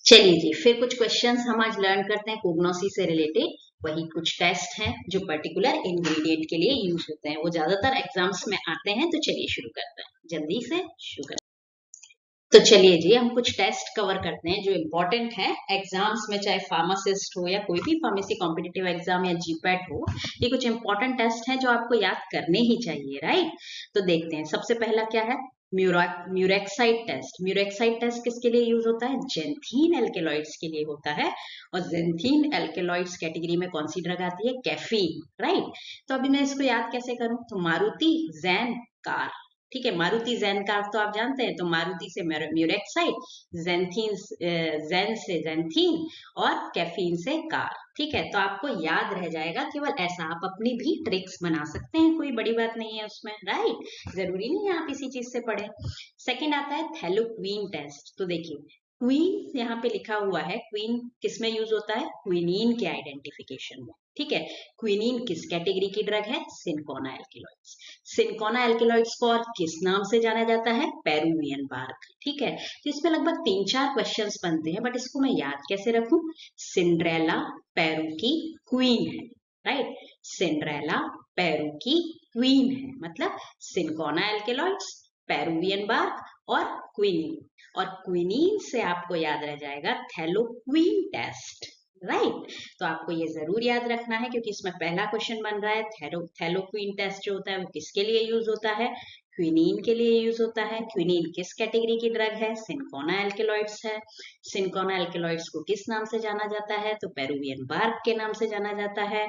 चलिए जी, फिर कुछ क्वेश्चंस हम आज लर्न करते हैं कोग्नोसी से रिलेटेड। वही कुछ टेस्ट हैं जो पर्टिकुलर इंग्रेडिएंट के लिए यूज होते हैं, वो ज्यादातर एग्जाम्स में आते हैं। तो चलिए शुरू करते हैं, जल्दी से शुरू करते हैं। तो चलिए जी, हम कुछ टेस्ट कवर करते हैं जो इम्पोर्टेंट है एग्जाम्स में, चाहे फार्मासिस्ट हो या कोई भी फार्मेसी कॉम्पिटिटिव एग्जाम या जीपैट हो। ये कुछ इंपॉर्टेंट टेस्ट हैं जो आपको याद करने ही चाहिए, राइट। तो देखते हैं, सबसे पहला क्या है, म्यूरेक्साइड टेस्ट। म्यूरेक्साइड टेस्ट किसके लिए यूज होता है? जेंथीन एल्केलॉइड्स के लिए होता है। और जेंथीन एल्केलॉइड्स कैटेगरी में कौन सी ड्रग आती है? Caffeine, right. तो अभी मैं इसको याद कैसे करूं? तो मारुति जैन कार, ठीक है, मारुति जैन कार तो आप जानते हैं। तो मारुति से म्यूरेक्साइड, जेंथीन जैन से जेंथीन, और कैफीन से कार, ठीक है। तो आपको याद रह जाएगा केवल ऐसा। आप अपनी भी ट्रिक्स बना सकते हैं, कोई बड़ी बात नहीं है उसमें, राइट। जरूरी नहीं है आप इसी चीज से पढ़े। सेकंड आता है थैलोक्वीन टेस्ट। तो देखिए, क्वीन यहाँ पे लिखा हुआ है, क्वीन किस में यूज होता है? क्विनीन के आइडेंटिफिकेशन में, ठीक है। क्विनीन किस कैटेगरी की ड्रग है? Cinchona alkaloids. सिनकोना एल्केलॉइड्स को और किस नाम से जाना जाता है? पेरुवियन बार्क, ठीक है। तो इसमें लगभग 3-4 क्वेश्चंस बनते हैं, बट इसको मैं याद कैसे रखूं? सिंड्रेला पेरू की क्वीन है, राइट। सिंड्रेला पेरू की क्वीन है, मतलब सिनकोना एल्केलॉइड्स, पेरुवियन बार्क और क्विनीन। और क्विनीन से आपको याद रह जाएगा थैलोक्वीन टेस्ट, राइट। तो आपको ये जरूर याद रखना है, क्योंकि इसमें पहला क्वेश्चन बन रहा है। थैलोक्वीन टेस्ट जो होता है वो किसके लिए यूज होता है? क्विनीन के लिए यूज होता है। क्विनीन किस कैटेगरी की ड्रग है? सिनकोना एल्केलॉइड्स है। सिनकोना एल्केलॉइड्स को किस नाम से जाना जाता है? तो पेरुवियन बार्क के नाम से जाना जाता है।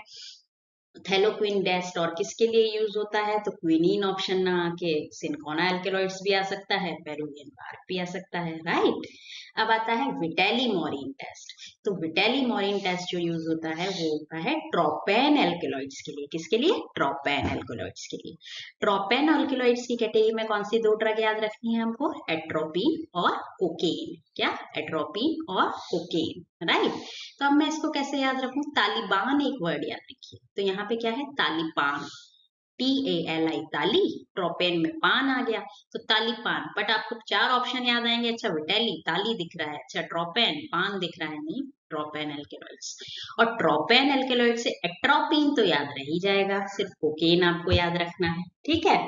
थैलोक्विन टेस्ट और किसके लिए यूज होता है? तो क्विनीन ऑप्शन ना आके सिनकोना एल्केलॉइड्स भी आ सकता है, पेरुवियन बार्क भी आ सकता है, राइट। अब आता है विटेलिमोरिन टेस्ट। तो विटेलिमोरिन टेस्ट जो यूज होता है वो होता है ट्रोपेन एल्केलॉइड्स के लिए। किसके लिए? ट्रोपेन एल्केलॉइड्स के लिए। ट्रोपेन एल्केलॉइड्स की कैटेगरी में कौन सी दो ड्रग याद रखनी है हमको? एट्रोपिन और कोकेन। क्या? एट्रोपिन और कोकेन, राइट। तो अब मैं इसको कैसे याद रखूं? तालिबान एक वर्ड याद रखिए। तो यहाँ पे क्या है? तालिबान, TALI, ताली, ट्रोपेन में पान आ गया, तो तालिपान। बट आपको 4 ऑप्शन याद आएंगे। अच्छा, विटेली, ताली दिख रहा है, अच्छा ट्रोपेन, पान दिख रहा है, नहीं, ट्रोपेन एल्केलॉइड्स। और ट्रोपेन एल्केलॉइड से एट्रोपिन तो याद रह ही जाएगा, सिर्फ कोकेन आपको याद रखना है, ठीक है।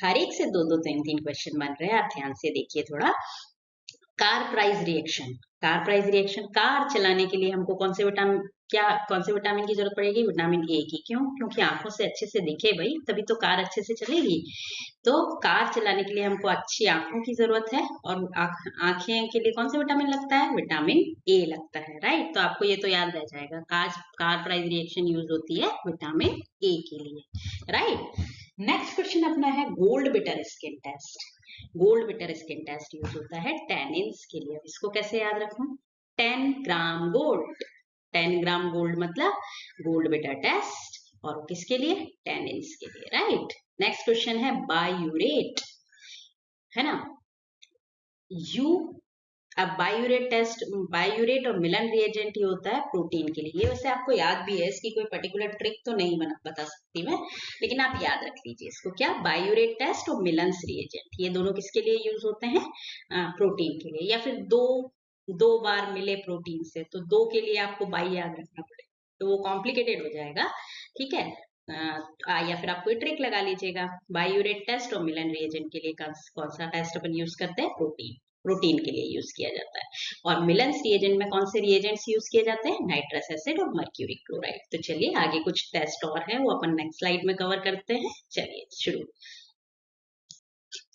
हर एक से 2-2, 3-3 क्वेश्चन बन रहे हैं, आप ध्यान से देखिए थोड़ा। Carr Price reaction. Carr Price reaction, car चलाने के लिए हमको कौन से विटामिन की जरूरत पड़ेगी? विटामिन ए की। क्यों? क्योंकि आंखों से अच्छे से दिखे भाई, तभी तो कार अच्छे से चलेगी। तो कार चलाने के लिए हमको अच्छी आंखों की जरूरत है, और आंखें के लिए कौन से विटामिन लगता है? विटामिन ए लगता है, राइट। तो आपको ये तो याद रह जाएगा, कार प्राइज रिएक्शन यूज होती है विटामिन ए के लिए, राइट। नेक्स्ट क्वेश्चन अपना है goldbeater skin test. Goldbeater skin test use होता है टैनिन्स के लिए। इसको कैसे याद रखूं? 10 ग्राम गोल्ड। 10 ग्राम गोल्ड मतलब गोल्ड बिटर टेस्ट, और किसके लिए? टैनिन्स के लिए, राइट। नेक्स्ट क्वेश्चन है बायूरेट, है ना। अब बायूरेट टेस्ट, बायूरेट और मिलन रिएजेंट ही होता है प्रोटीन के लिए। ये वैसे आपको याद भी है, इसकी कोई पर्टिकुलर ट्रिक तो नहीं बता सकती मैं, लेकिन आप याद रख लीजिए इसको। क्या? बायूरेट टेस्ट और मिलन्स रिएजेंट, ये दोनों किसके लिए यूज होते हैं? प्रोटीन के लिए। या फिर दो बार मिले प्रोटीन से, तो 2 के लिए आपको बाई याद रखना पड़ेगा, तो वो कॉम्प्लिकेटेड हो जाएगा, ठीक है। या फिर आप कोई ट्रिक लगा लीजिएगा। बायूरेट टेस्ट और मिलन रिएजेंट के लिए कौन सा टेस्ट अपन यूज करते हैं? प्रोटीन के लिए यूज किया जाता है। और मिलन्स रिएजेंट में कौन से रिएजेंट्स यूज किए जाते हैं? नाइट्रस एसिड और मर्क्यूरी क्लोराइड। तो चलिए आगे कुछ टेस्ट और है, वो अपन नेक्स्ट स्लाइड में कवर करते हैं। चलिए शुरू।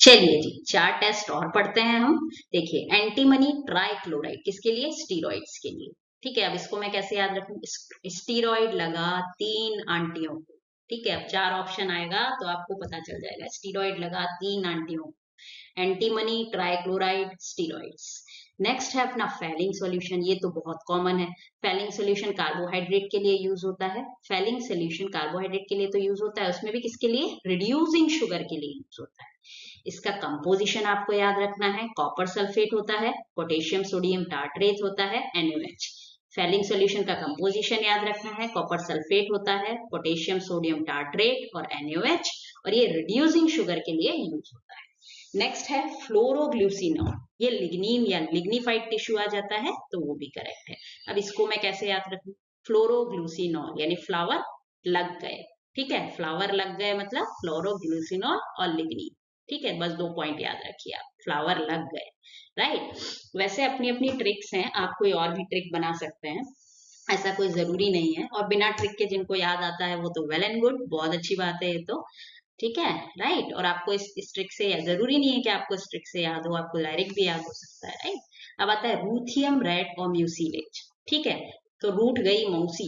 चलिए जी, 4 टेस्ट और पढ़ते हैं हम। देखिए, एंटीमनी ट्राइक्लोराइड किसके लिए? स्टीरॉइड्स के लिए, ठीक है। अब इसको मैं कैसे याद रखूं? स्टीरॉइड लगा 3 आंटियों को, ठीक है। अब 4 ऑप्शन आएगा तो आपको पता चल जाएगा। स्टीरॉइड लगा 3 आंटियों को, एंटीमनी ट्राइक्लोराइड स्टीरॉइड्स। नेक्स्ट है अपना फेलिंग सॉल्यूशन, ये तो बहुत कॉमन है। फेलिंग सॉल्यूशन कार्बोहाइड्रेट के लिए यूज होता है। फेलिंग सॉल्यूशन कार्बोहाइड्रेट के लिए तो यूज होता है, उसमें भी किसके लिए? रिड्यूसिंग शुगर के लिए यूज होता है। इसका कंपोजिशन आपको याद रखना है। कॉपर सल्फेट होता है, पोटेशियम सोडियम टार्ट्रेट होता है, NaOH। फेलिंग सॉल्यूशन का कंपोजिशन याद रखना है। कॉपर सल्फेट होता है, पोटेशियम सोडियम टार्ट्रेट और NaOH, और ये रिड्यूसिंग शुगर के लिए यूज होता है। नेक्स्ट है फ्लोरोग्लूसिनॉल, ये लिग्नीन या लिग्निफाइड टिश्यू आ जाता है तो वो भी करेक्ट है। अब इसको मैं कैसे याद रखूं, फ्लोरोग्लूसिनॉल यानी फ्लावर लग गए, ठीक है, फ्लावर लग गए मतलब फ्लोरोग्लूसिनॉल और लिग्नीन, ठीक है, बस 2 पॉइंट याद रखिए आप, फ्लावर लग गए, राइट। वैसे अपनी अपनी ट्रिक्स हैं, आप कोई और भी ट्रिक बना सकते हैं, ऐसा कोई जरूरी नहीं है, और बिना ट्रिक के जिनको याद आता है वो तो वेल एंड गुड, बहुत अच्छी बात है ये तो, ठीक है, राइट। और आपको इस ट्रिक से जरूरी नहीं है कि आपको इस ट्रिक से याद हो, आपको डायरेक्ट भी याद हो सकता है, राइट। अब आता है रूथियम रेड और म्यूसिलेज, ठीक है, तो रूट गई मौसी,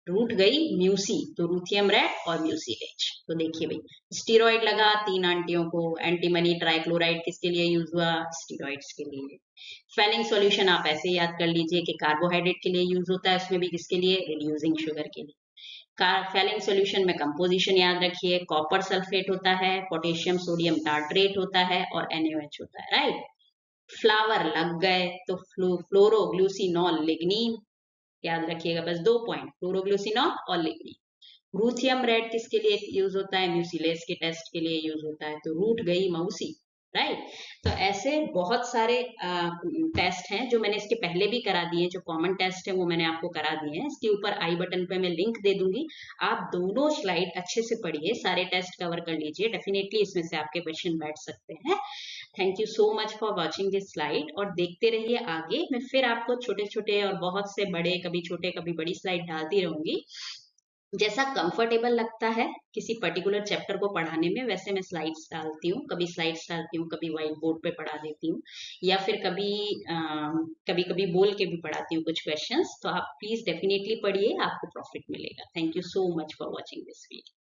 रूट गई म्यूसी, तो रूथियम रेड और म्यूसिलेज। तो देखिए भाई, स्टीरॉइड लगा 3 आंटियों को, एंटीमनी ट्राइक्लोराइड किसके लिए यूज हुआ, स्टीरॉइड्स के लिए। फेलिंग सॉल्यूशन आप ऐसे याद कर लीजिए कि कार्बोहाइड्रेट के लिए यूज होता है, उसमें भी किसके लिए, रिड्यूसिंग शुगर के लिए। फेलिंग सॉल्यूशन में कंपोजिशन याद रखिए, कॉपर सल्फेट होता है, पोटेशियम सोडियम टार्ट्रेट होता है और NaOH होता है, राइट। फ्लावर लग गए तो फ्लोरोग्लूसिनॉल लिग्नीन, याद रखिएगा, बस 2 पॉइंट, फ्लोरोग्लूसिनॉल और लिग्नीन। रूथियम रेड किसके लिए यूज होता है, म्यूसिलेज के टेस्ट के लिए यूज होता है, तो रूट गई मौसी, राइट। तो ऐसे बहुत सारे टेस्ट हैं जो मैंने इसके पहले भी करा दिए, जो कॉमन टेस्ट है वो मैंने आपको करा दिए हैं, इसके ऊपर आई बटन पे मैं लिंक दे दूंगी, आप दोनों स्लाइड अच्छे से पढ़िए, सारे टेस्ट कवर कर लीजिए, डेफिनेटली इसमें से आपके क्वेश्चन बैठ सकते हैं। Thank you so much for watching this slide, और देखते रहिए आगे, मैं फिर आपको छोटे छोटे और बहुत से बड़े, कभी छोटे कभी बड़ी स्लाइड डालती रहूंगी, जैसा कंफर्टेबल लगता है किसी पर्टिकुलर चैप्टर को पढ़ाने में, वैसे मैं स्लाइड्स डालती हूँ, कभी स्लाइड्स डालती हूँ, कभी व्हाइट बोर्ड पे पढ़ा देती हूँ, या फिर कभी कभी कभी बोल के भी पढ़ाती हूँ कुछ क्वेश्चंस, तो आप प्लीज डेफिनेटली पढ़िए, आपको प्रॉफिट मिलेगा। Thank you so much for watching this video.